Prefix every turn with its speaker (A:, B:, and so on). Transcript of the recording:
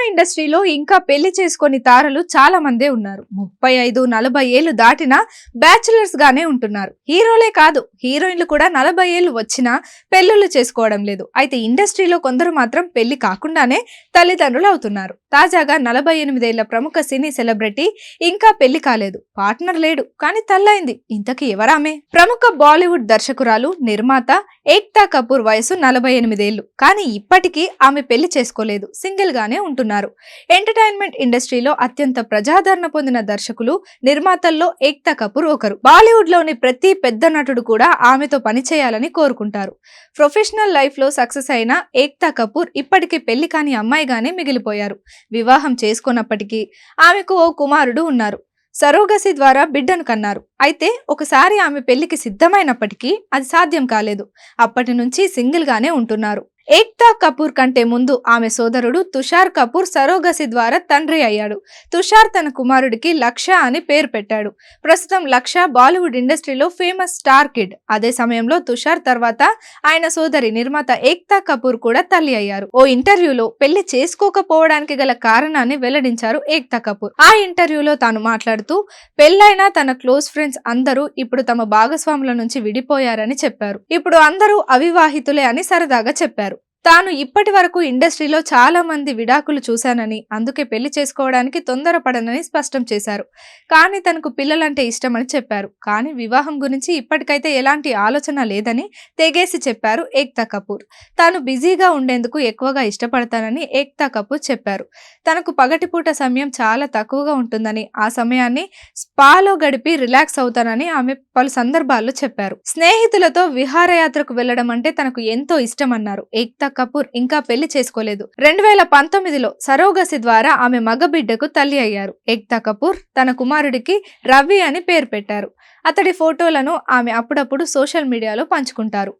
A: ఇండస్ట్రీలో ఇంకా పెళ్లి చేసుకొని తారలు చాలా మందే ఉన్నారు. 35-40 ఏళ్లు దాటినా బ్యాచులర్స్ గానే ఉంటున్నారు. హీరోలే కాదు, హీరోయిన్లు కూడా 40 ఏళ్లు వచ్చినా పెళ్లిళ్ళు చేసుకోవడం లేదు. అయితే ఇండస్ట్రీలో కొందరు మాత్రం పెళ్లి కాకుండానే తల్లిదండ్రులు అవుతున్నారు. తాజాగా 48 ఏళ్ల ప్రముఖ సినీ సెలబ్రిటీ ఇంకా పెళ్లి కాలేదు, పార్ట్నర్ లేడు, కానీ తల్లైంది. ఇంతకీ ఎవరామె? ప్రముఖ బాలీవుడ్ దర్శకురాలు, నిర్మాత ఏక్తా కపూర్ వయసు 48 ఏళ్లు. కానీ ఇప్పటికీ ఆమె పెళ్లి చేసుకోలేదు, సింగిల్ గానే ఉంటున్నారు. ఎంటర్టైన్మెంట్ ఇండస్ట్రీలో అత్యంత ప్రజాదరణ పొందిన దర్శకులు, నిర్మాతల్లో ఏక్తా కపూర్ ఒకరు. బాలీవుడ్ లోని ప్రతి పెద్ద నటుడు కూడా ఆమెతో పనిచేయాలని కోరుకుంటారు. ప్రొఫెషనల్ లైఫ్ లో సక్సెస్ అయిన ఏక్తా కపూర్ ఇప్పటికీ పెళ్లి కాని అమ్మాయిగానే మిగిలిపోయారు. వివాహం చేసుకున్నప్పటికీ ఆమెకు ఓ కుమారుడు ఉన్నారు. సరోగసి ద్వారా బిడ్డను కన్నారు. అయితే ఒకసారి ఆమె పెళ్లికి సిద్ధమైనప్పటికీ అది సాధ్యం కాలేదు. అప్పటి నుంచి సింగిల్ గానే ఉంటున్నారు. ఏక్తా కపూర్ కంటే ముందు ఆమె సోదరుడు తుషార్ కపూర్ సరోగసి ద్వారా తండ్రి అయ్యాడు. తుషార్ తన కుమారుడికి లక్ష అని పేరు పెట్టాడు. ప్రస్తుతం లక్ష బాలీవుడ్ ఇండస్ట్రీలో ఫేమస్ స్టార్ కిడ్. అదే సమయంలో తుషార్ తర్వాత ఆయన సోదరి నిర్మాత ఏక్తా కపూర్ కూడా తల్లి అయ్యారు. ఓ ఇంటర్వ్యూలో పెళ్లి చేసుకోకపోవడానికి గల కారణాన్ని వెల్లడించారు ఏక్తా కపూర్. ఆ ఇంటర్వ్యూలో తాను మాట్లాడుతూ, పెళ్లైన తన క్లోజ్ ఫ్రెండ్స్ అందరూ ఇప్పుడు తమ భాగస్వాముల నుంచి విడిపోయారని చెప్పారు. ఇప్పుడు అందరూ అవివాహితులే అని సరదాగా చెప్పారు. తాను ఇప్పటి వరకు ఇండస్ట్రీలో చాలా మంది విడాకులు చూశానని, అందుకే పెళ్లి చేసుకోవడానికి తొందరపడనని స్పష్టం చేశారు. కానీ తనకు పిల్లలంటే ఇష్టమని చెప్పారు. కానీ వివాహం గురించి ఇప్పటికైతే ఎలాంటి ఆలోచన లేదని తెగేసి చెప్పారు ఏక్తా కపూర్. తాను బిజీగా ఉండేందుకు ఎక్కువగా ఇష్టపడతానని ఏక్తా కపూర్ చెప్పారు. తనకు పగటిపూట సమయం చాలా తక్కువగా ఉంటుందని, ఆ సమయాన్ని స్పాలో గడిపి రిలాక్స్ అవుతానని ఆమె పలు సందర్భాల్లో చెప్పారు. స్నేహితులతో విహారయాత్రకు వెళ్లడం అంటే తనకు ఎంతో ఇష్టమన్నారు. ఏక్తా కపూర్ ఇంకా పెళ్లి చేసుకోలేదు. 2019లో సరోగసి ద్వారా ఆమె మగబిడ్డకు తల్లి అయ్యారు. ఏక్తా కపూర్ తన కుమారుడికి రవి అని పేరు పెట్టారు. అతడి ఫోటోలను ఆమె అప్పుడప్పుడు సోషల్ మీడియాలో పంచుకుంటారు.